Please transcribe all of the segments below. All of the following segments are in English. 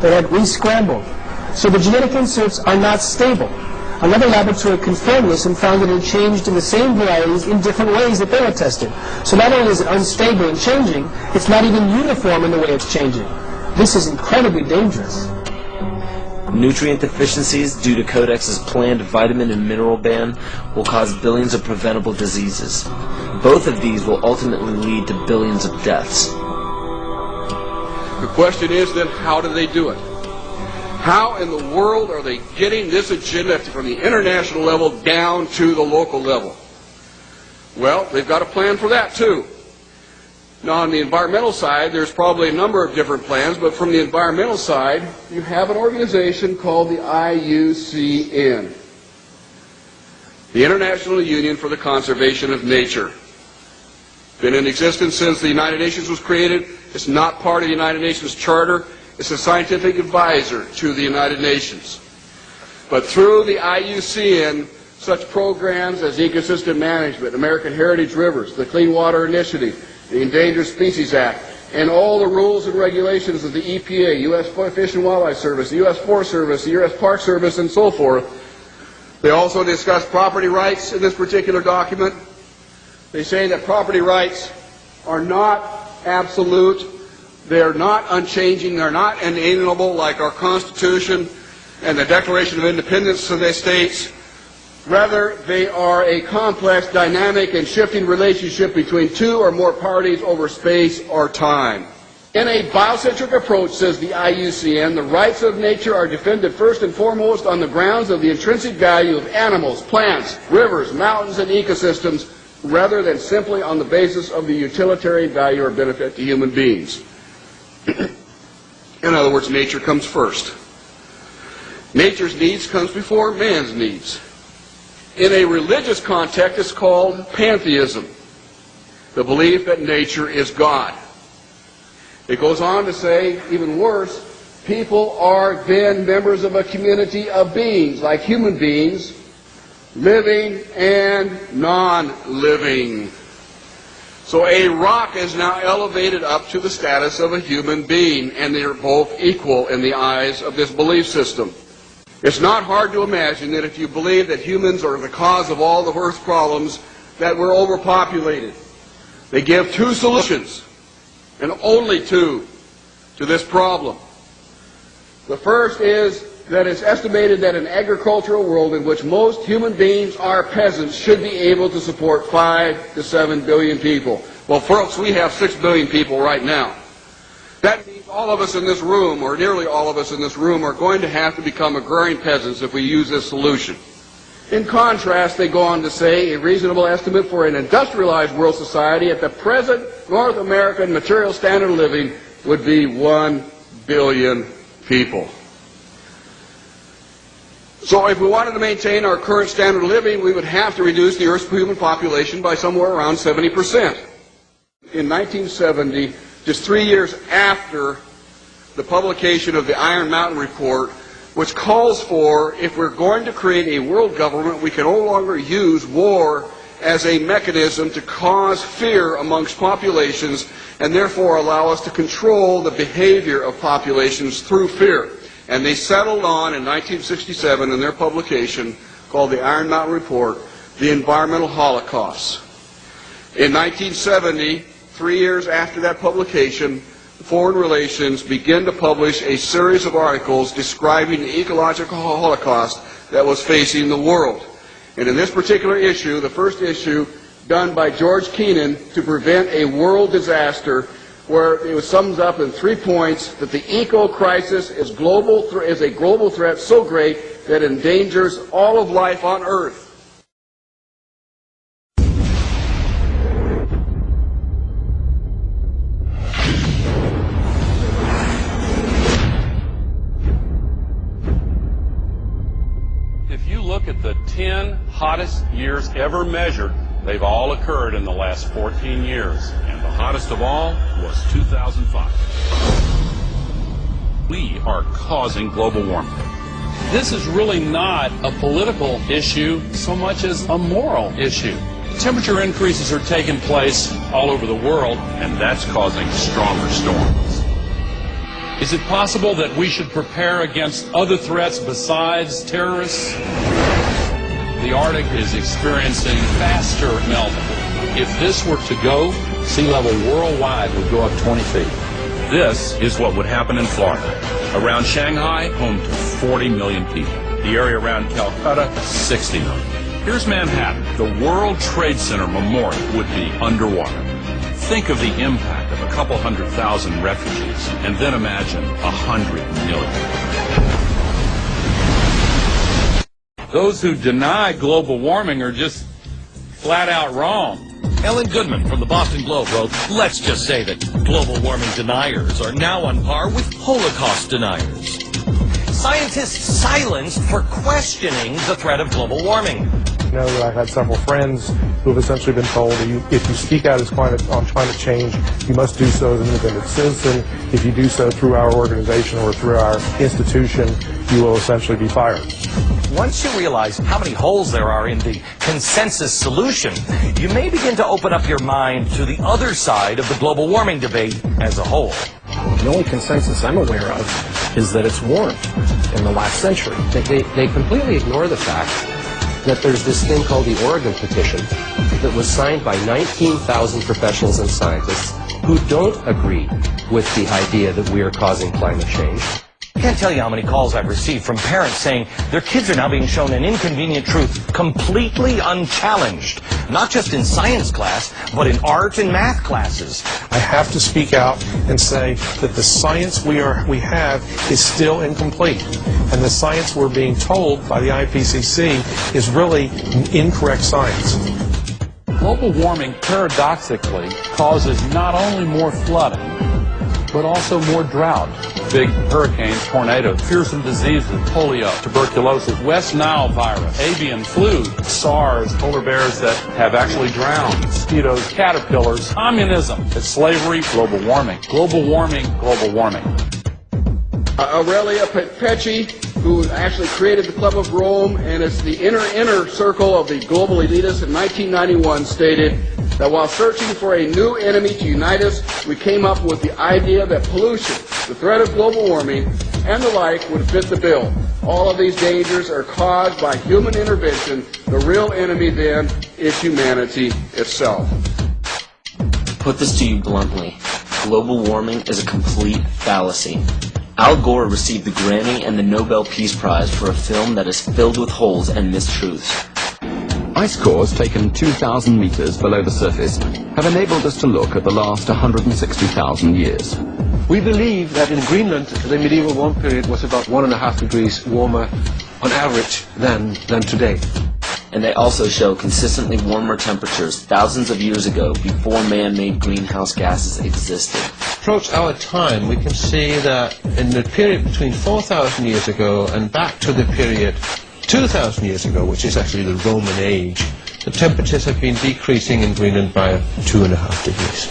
They had re-scrambled. So the genetic inserts are not stable. Another laboratory confirmed this and found that it had changed in the same varieties in different ways that they had tested. So not only is it unstable and changing, it's not even uniform in the way it's changing. This is incredibly dangerous. Nutrient deficiencies due to Codex's planned vitamin and mineral ban will cause billions of preventable diseases. Both of these will ultimately lead to billions of deaths. The question is then, how do they do it? How in the world are they getting this agenda from the international level down to the local level? Well, they've got a plan for that too. Now, on the environmental side, there's probably a number of different plans, but from the environmental side, you have an organization called the IUCN, the International Union for the Conservation of Nature. Been in existence since the United Nations was created. It's not part of the United Nations Charter. It's a scientific advisor to the United Nations. But through the IUCN, such programs as ecosystem management, American Heritage Rivers, the Clean Water Initiative, the Endangered Species Act, and all the rules and regulations of the EPA, U.S. Fish and Wildlife Service, the U.S. Forest Service, the U.S. Park Service, and so forth. They also discuss property rights in this particular document. They say that property rights are not absolute, they're not unchanging, they're not inalienable like our Constitution and the Declaration of Independence of the states. Rather, they are a complex, dynamic, and shifting relationship between two or more parties over space or time. In a biocentric approach, says the IUCN, the rights of nature are defended first and foremost on the grounds of the intrinsic value of animals, plants, rivers, mountains, and ecosystems, rather than simply on the basis of the utilitarian value or benefit to human beings. In other words, nature comes first. Nature's needs comes before man's needs. In a religious context, it's called pantheism, the belief that nature is God. It goes on to say, even worse, people are then members of a community of beings, like human beings, living and non-living. So a rock is now elevated up to the status of a human being, and they're both equal in the eyes of this belief system. It's not hard to imagine that if you believe that humans are the cause of all the Earth's problems, that we're overpopulated. They give two solutions, and only two, to this problem. The first is that it's estimated that an agricultural world in which most human beings are peasants should be able to support 5 to 7 billion people. Well, folks, we have 6 billion people right now. That means all of us in this room, or nearly all of us in this room, are going to have to become agrarian peasants if we use this solution. In contrast, they go on to say a reasonable estimate for an industrialized world society at the present North American material standard of living would be 1 billion people. So if we wanted to maintain our current standard of living, we would have to reduce the Earth's human population by somewhere around 70%. In 1970, just 3 years after the publication of the Iron Mountain Report, which calls for, if we're going to create a world government, we can no longer use war as a mechanism to cause fear amongst populations and therefore allow us to control the behavior of populations through fear. And they settled on, in 1967, in their publication called the Iron Mountain Report, the environmental holocaust. In 1970, 3 years after that publication, Foreign Relations began to publish a series of articles describing the ecological holocaust that was facing the world. And in this particular issue, the first issue done by George Kennan to prevent a world disaster, where it sums up in 3 points that the eco-crisis is a global threat so great that it endangers all of life on Earth. If you look at the 10 hottest years ever measured, they've all occurred in the last 14 years, and the hottest of all was 2005. We are causing global warming. This is really not a political issue so much as a moral issue. Temperature increases are taking place all over the world, and that's causing stronger storms. Is it possible that we should prepare against other threats besides terrorists? The Arctic is experiencing faster melting. If this were to go, sea level worldwide would go up 20 feet. This is what would happen in Florida. Around Shanghai, home to 40 million people. The area around Calcutta, 60 million. Here's Manhattan. The World Trade Center Memorial would be underwater. Think of the impact of a couple 100,000 refugees, and then imagine 100 million. Those who deny global warming are just flat out wrong. Ellen Goodman from the Boston Globe wrote, let's just say that global warming deniers are now on par with Holocaust deniers. Scientists silenced for questioning the threat of global warming. You know, I've had several friends who have essentially been told that if you speak out on climate change, you must do so as an independent citizen. If you do so through our organization or through our institution, you will essentially be fired. Once you realize how many holes there are in the consensus solution, you may begin to open up your mind to the other side of the global warming debate as a whole. The only consensus I'm aware of is that it's warmed in the last century. They completely ignore the fact that there's this thing called the Oregon Petition that was signed by 19,000 professionals and scientists who don't agree with the idea that we are causing climate change. I can't tell you how many calls I've received from parents saying their kids are now being shown an inconvenient truth completely unchallenged, not just in science class, but in art and math classes. I have to speak out and say that the science we have is still incomplete, and the science we're being told by the IPCC is really incorrect science. Global warming paradoxically causes not only more flooding, but also more drought. Big hurricanes, tornadoes, fearsome diseases, polio, tuberculosis, West Nile virus, avian flu, SARS, polar bears that have actually drowned, mosquitoes, caterpillars, communism, it's slavery, global warming, global warming, global warming. Aurelia Pecci, who actually created the Club of Rome, and it's the inner circle of the global elitists in 1991, stated that while searching for a new enemy to unite us, we came up with the idea that pollution, the threat of global warming, and the like would fit the bill. All of these dangers are caused by human intervention. The real enemy then is humanity itself. To put this to you bluntly, global warming is a complete fallacy. Al Gore received the Grammy and the Nobel Peace Prize for a film that is filled with holes and mistruths. Ice cores taken 2,000 meters below the surface have enabled us to look at the last 160,000 years. We believe that in Greenland, the medieval warm period was about 1.5 degrees warmer on average than today. And they also show consistently warmer temperatures thousands of years ago before man-made greenhouse gases existed. Approach our time, we can see that in the period between 4,000 years ago and back to the period 2,000 years ago, which is actually the Roman age, the temperatures have been decreasing in Greenland by 2.5 degrees.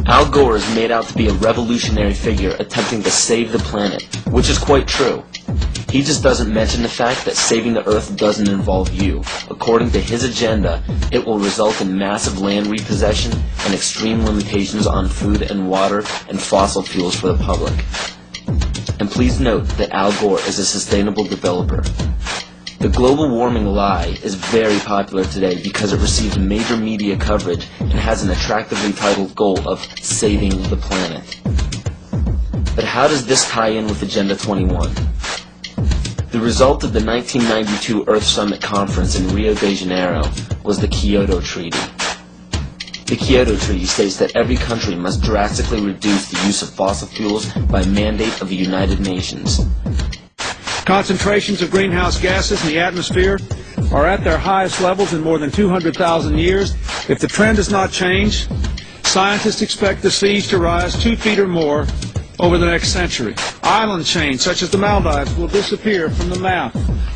Al Gore is made out to be a revolutionary figure attempting to save the planet, which is quite true. He just doesn't mention the fact that saving the Earth doesn't involve you. According to his agenda, it will result in massive land repossession and extreme limitations on food and water and fossil fuels for the public. And please note that Al Gore is a sustainable developer. The global warming lie is very popular today because it receives major media coverage and has an attractively titled goal of saving the planet. But how does this tie in with Agenda 21? The result of the 1992 Earth Summit Conference in Rio de Janeiro was the Kyoto Treaty. The Kyoto Treaty states that every country must drastically reduce the use of fossil fuels by mandate of the United Nations. Concentrations of greenhouse gases in the atmosphere are at their highest levels in more than 200,000 years. If the trend does not change, scientists expect the seas to rise 2 feet or more over the next century. Island chains such as the Maldives will disappear from the map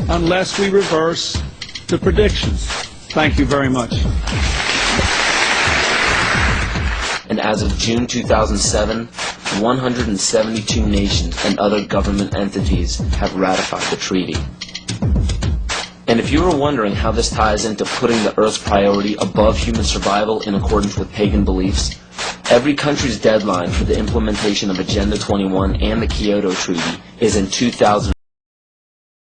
unless we reverse the predictions. Thank you very much. And as of June 2007, 172 nations and other government entities have ratified the treaty. And if you were wondering how this ties into putting the Earth's priority above human survival in accordance with pagan beliefs, Every country's deadline for the implementation of Agenda 21 and the Kyoto Treaty is in 2000.